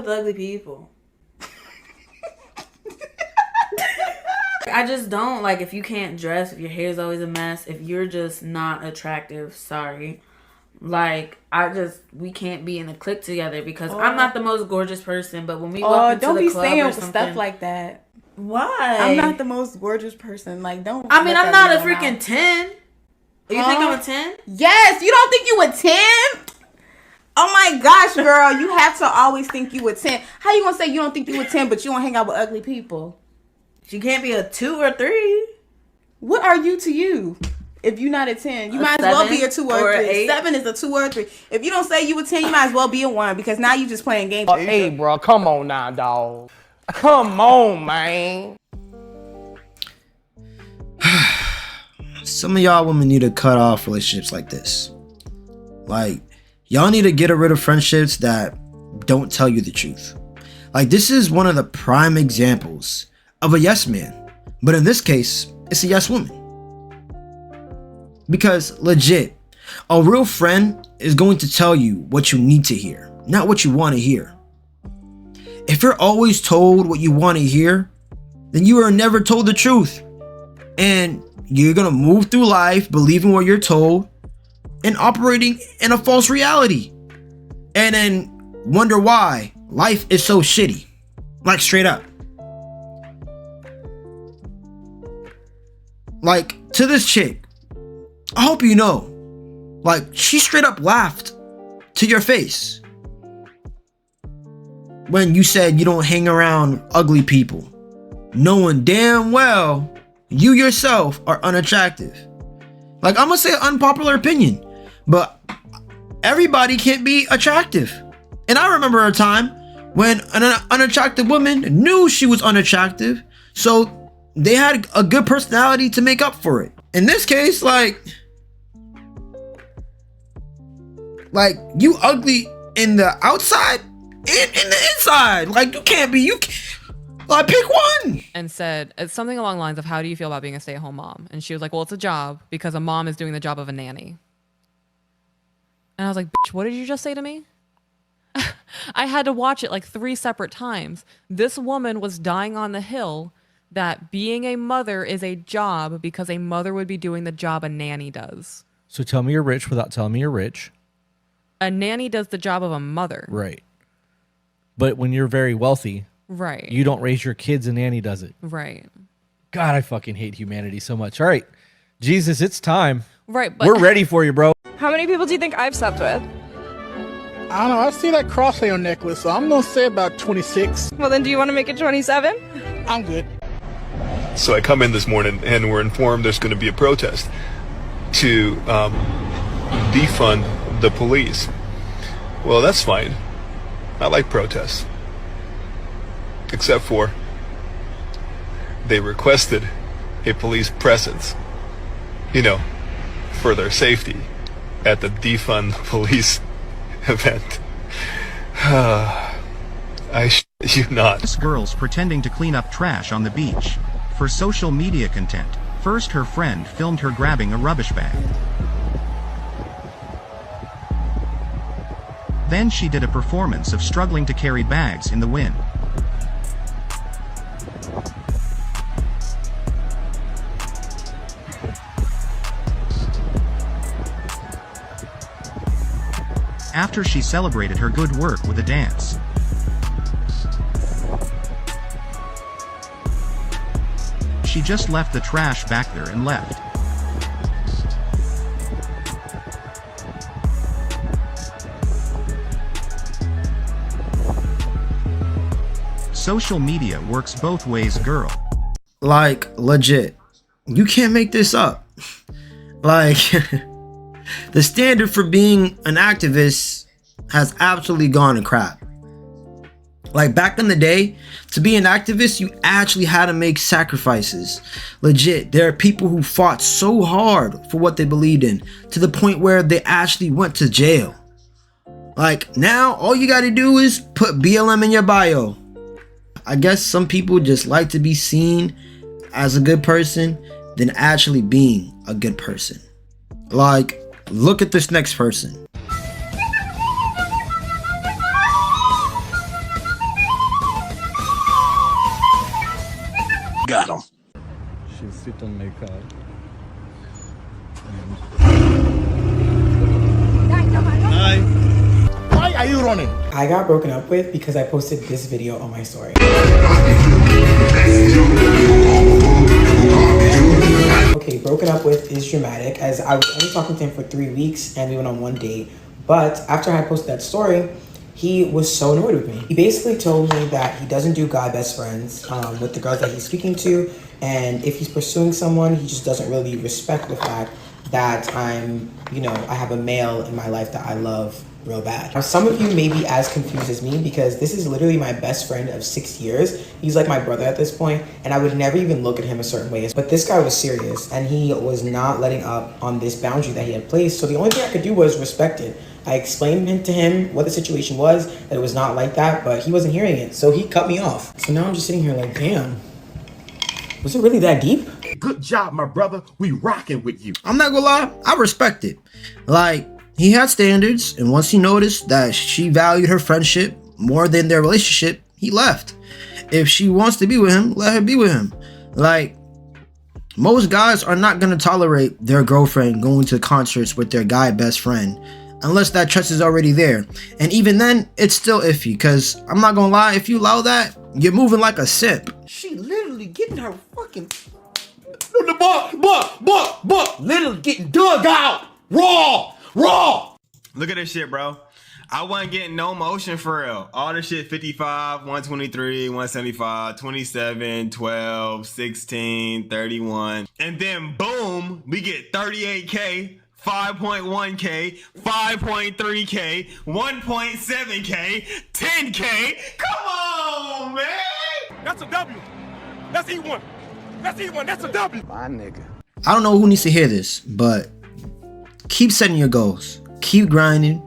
with ugly people. I just don't like if you can't dress, if your hair's always a mess, if you're just not attractive, sorry. Like, we can't be in a clique together because I'm not the most gorgeous person, but when we walk into the club or something. Don't be saying stuff like that. Why? I'm not the most gorgeous person. Like, don't. I mean, I'm not a freaking 10. You think I'm a 10? Yes. You don't think you a 10? Oh my gosh, girl. You have to always think you a 10. How you gonna say you don't think you a 10, but you don't hang out with ugly people? You can't be a 2 or 3. What are you to you? If you're not a 10, you might as well be a 2 or 3. 8. 7 is a 2 or 3. If you don't say you a 10, you might as well be a 1 because now you just playing games. Hey, bro, come on now, dog. Come on, man. Some of y'all women need to cut off relationships like this. Like, y'all need to get rid of friendships that don't tell you the truth. Like, this is one of the prime examples of a yes man. But in this case, it's a yes woman. Because legit, a real friend is going to tell you what you need to hear, not what you want to hear. If you're always told what you want to hear, then you are never told the truth. And you're going to move through life believing what you're told and operating in a false reality. And then wonder why life is so shitty. Like, straight up. Like, to this chick, I hope you know, like, she straight up laughed to your face when you said you don't hang around ugly people, knowing damn well you yourself are unattractive. Like, I'm gonna say an unpopular opinion, but everybody can't be attractive. And I remember a time when an unattractive woman knew she was unattractive, so they had a good personality to make up for it. In this case, like you ugly in the outside and in the inside. Like, you can't be, like, pick one. And said, it's something along the lines of, how do you feel about being a stay-at-home mom? And she was like, well, it's a job because a mom is doing the job of a nanny. And I was like, bitch, what did you just say to me? I had to watch it like 3 separate times. This woman was dying on the hill that being a mother is a job because a mother would be doing the job a nanny does. So tell me you're rich without telling me you're rich. A nanny does the job of a mother. Right. But when you're very wealthy, right, you don't raise your kids, a nanny does it. Right. God, I fucking hate humanity so much. All right, Jesus, it's time. Right, but we're ready for you, bro. How many people do you think I've slept with? I don't know. I see that cross on your necklace, so I'm gonna say about 26. Well, then do you want to make it 27? I'm good. So I come in this morning and we're informed there's going to be a protest to defund the police. Well, that's fine. I like protests. Except for they requested a police presence, you know, for their safety at the defund the police event. I shit you not. Girls pretending to clean up trash on the beach for social media content. First, her friend filmed her grabbing a rubbish bag. Then she did a performance of struggling to carry bags in the wind. After she celebrated her good work with a dance. She just left the trash back there and left. Social media works both ways, girl. Like, legit, you can't make this up. Like, the standard for being an activist has absolutely gone to crap. Like, back in the day, to be an activist, you actually had to make sacrifices. Legit, there are people who fought so hard for what they believed in, to the point where they actually went to jail. Like, now, all you gotta do is put BLM in your bio. I guess some people just like to be seen as a good person than actually being a good person. Like, look at this next person. got him. She's sit on my car. Hi. Why are you running? I got broken up with because I posted this video on my story. Okay, broken up with is dramatic as I was only talking to him for 3 weeks and we went on one date. But after I posted that story, he was so annoyed with me. He basically told me that he doesn't do guy best friends with the girls that he's speaking to. And if he's pursuing someone, he just doesn't really respect the fact that I have a male in my life that I love real bad. Now, some of you may be as confused as me because this is literally my best friend of 6 years. He's like my brother at this point, and I would never even look at him a certain way. But this guy was serious, and he was not letting up on this boundary that he had placed. So the only thing I could do was respect it. I explained to him what the situation was, that it was not like that, but he wasn't hearing it. So he cut me off. So now I'm just sitting here like, damn, was it really that deep? Good job, my brother. We rocking with you. I'm not gonna lie, I respect it. Like, he had standards, and once he noticed that she valued her friendship more than their relationship, he left. If she wants to be with him, let her be with him. Like, most guys are not gonna tolerate their girlfriend going to concerts with their guy best friend unless that trust is already there. And even then, it's still iffy, because I'm not gonna lie, if you allow that, you're moving like a simp. She literally getting her fucking... Literally getting dug out. Raw. Look at this shit, bro. I wasn't getting no motion for real. All this shit 55, 123, 175, 27, 12, 16, 31. And then boom, we get 38K, 5.1K, 5.3K, 1.7K, 10K. Come on, man. That's a W. That's E1. That's E1. That's a W. My nigga. I don't know who needs to hear this, but keep setting your goals. Keep grinding.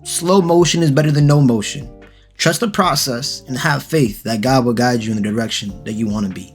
Slow motion is better than no motion. Trust the process and have faith that God will guide you in the direction that you want to be.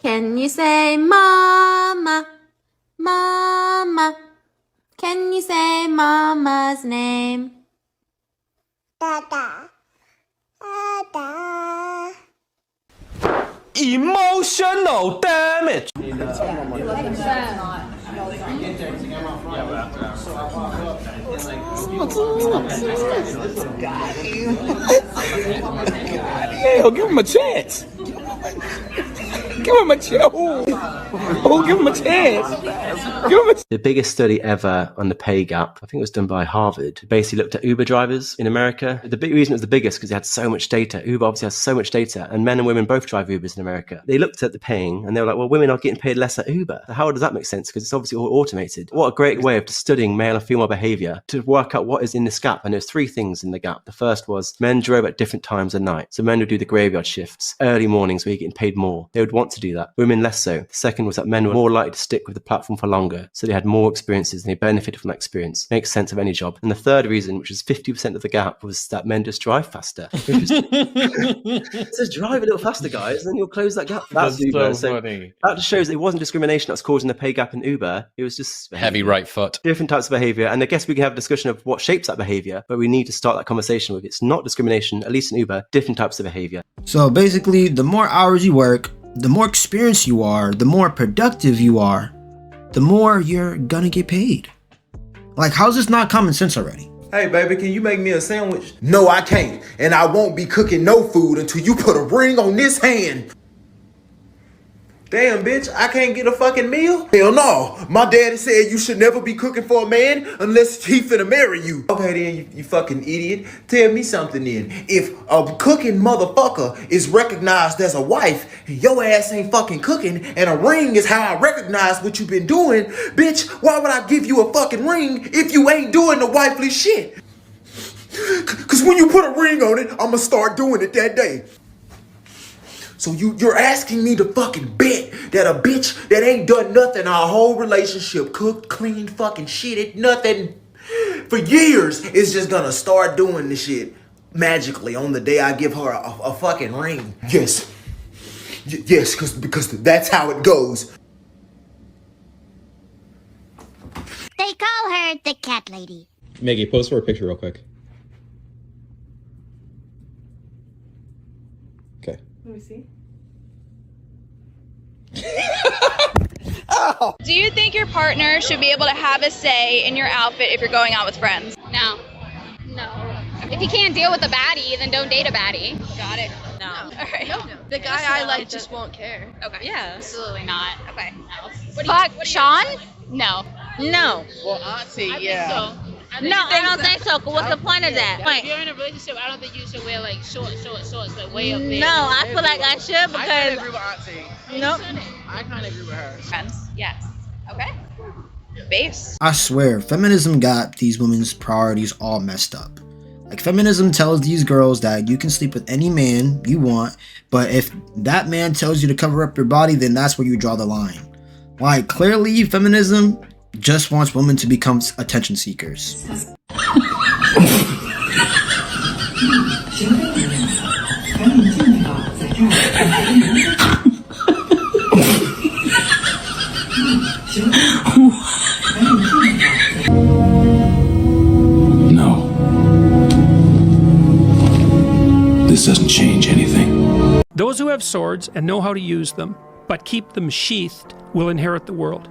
Can you say mama, mama? Can you say mama's name? Dada. Dada. Emotional damage. Yeah, give him a chance. Give him a chance. Oh, give him a chance. Give him a The biggest study ever on the pay gap, I think it was done by Harvard, basically looked at Uber drivers in America. The big reason it was the biggest because they had so much data. Uber obviously has so much data, and men and women both drive Ubers in America. They looked at the paying and they were like, well, women are getting paid less at Uber. So how does that make sense? Because it's obviously all automated. What a great way of studying male and female behavior to work out what is in this gap. And there's 3 things in the gap. The first was men drove at different times of night. So men would do the graveyard shifts, early mornings where you're getting paid more. They would want to do that. Women less so. The second was that men were more likely to stick with the platform for longer. So they had more experiences and they benefited from that experience. Makes sense of any job. And the third reason, which is 50% of the gap, was that men just drive faster. It says drive a little faster, guys, and then you'll close that gap. That's Uber. So funny. That just shows it wasn't discrimination that's causing the pay gap in Uber. It was just heavy right foot. Different types of behavior. And I guess we can have a discussion of what shapes that behavior, but we need to start that conversation with it's not discrimination, at least in Uber, different types of behavior. So basically, the more hours you work, the more experienced you are, the more productive you are, the more you're gonna get paid. Like, how's this not common sense already? Hey, baby, can you make me a sandwich? No, I can't. And I won't be cooking no food until you put a ring on this hand. Damn, bitch, I can't get a fucking meal? Hell no. My daddy said you should never be cooking for a man unless he finna marry you. Okay, then, you fucking idiot. Tell me something then. If a cooking motherfucker is recognized as a wife, and your ass ain't fucking cooking, and a ring is how I recognize what you've been doing, bitch, why would I give you a fucking ring if you ain't doing the wifely shit? Cause when you put a ring on it, I'ma start doing it that day. So you're asking me to fucking bet that a bitch that ain't done nothing our whole relationship, cooked, cleaned, fucking shitted, nothing for years, is just gonna start doing this shit magically on the day I give her a fucking ring? Yes. Yes, because that's how it goes. They call her the cat lady. Maggie, pose for a picture real quick. Okay. Let me see. Do you think your partner should be able to have a say in your outfit if you're going out with friends? No. If you can't deal with a baddie, then don't date a baddie. Got it. No. All right. No. The guy I like just won't care. Okay. Yeah, absolutely not. Okay. Fuck Sean? No. No. Well, Auntie, yeah. No, I don't think so. What's the point of that? If you're in a relationship, I don't think you should wear like shorts, like way up there. No, I feel like I should I kind of because agree with Auntie. nope. I kind of agree with her. Friends. Yes. Okay. Base. I swear, feminism got these women's priorities all messed up. Like, feminism tells these girls that you can sleep with any man you want, but if that man tells you to cover up your body, then that's where you draw the line. Like, clearly, feminism just wants women to become attention seekers. No. This doesn't change anything. Those who have swords and know how to use them, but keep them sheathed, will inherit the world.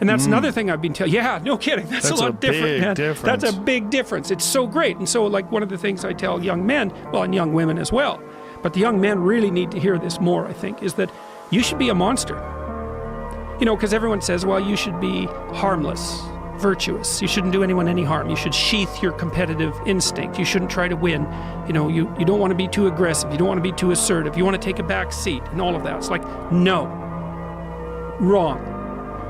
And that's another thing I've been telling. Yeah, no kidding. That's a lot different, man. That's a big difference. It's so great. And so, like, one of the things I tell young men, well, and young women as well, but the young men really need to hear this more, I think, is that you should be a monster. You know, because everyone says, well, you should be harmless, virtuous. You shouldn't do anyone any harm. You should sheath your competitive instinct. You shouldn't try to win. You know, you don't want to be too aggressive. You don't want to be too assertive. You want to take a back seat and all of that. It's like, no. Wrong.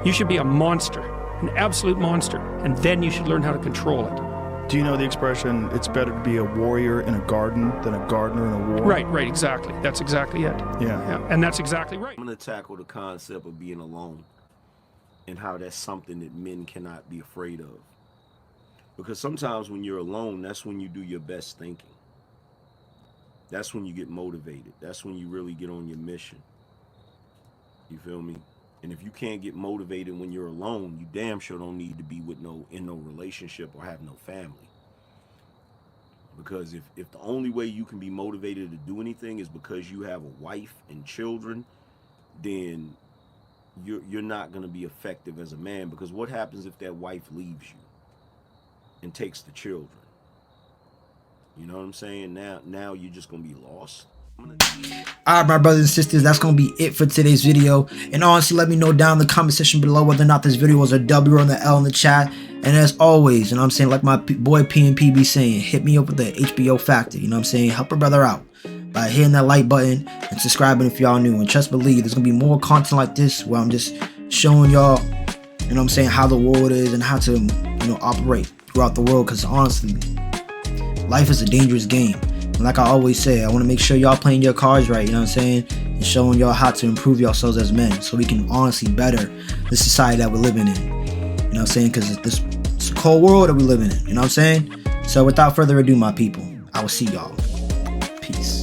You should be a monster, an absolute monster, and then you should learn how to control it. Do you know the expression, it's better to be a warrior in a garden than a gardener in a war? Right, exactly. That's exactly it. Yeah. And that's exactly right. I'm going to tackle the concept of being alone and how that's something that men cannot be afraid of. Because sometimes when you're alone, that's when you do your best thinking. That's when you get motivated. That's when you really get on your mission. You feel me? And if you can't get motivated when you're alone, you damn sure don't need to be with in no relationship or have no family. Because if the only way you can be motivated to do anything is because you have a wife and children, then you're not going to be effective as a man. Because what happens if that wife leaves you and takes the children? You know what I'm saying? Now you're just going to be lost. Alright, my brothers and sisters, that's gonna be it for today's video. And honestly, let me know down in the comment section below whether or not this video was a W or on the L in the chat. And as always, you know what I'm saying, like my boy PNP be saying, hit me up with the HBO factor. You know what I'm saying? Help a brother out by hitting that like button and subscribing if y'all new. And trust believe, there's gonna be more content like this where I'm just showing y'all, you know what I'm saying, how the world is and how to, you know, operate throughout the world. Because honestly, life is a dangerous game. Like I always say, I want to make sure y'all playing your cards right, you know what I'm saying? And showing y'all how to improve yourselves as men so we can honestly better the society that we're living in. You know what I'm saying? Because it's a cold world that we're living in, you know what I'm saying? So without further ado, my people, I will see y'all. Peace.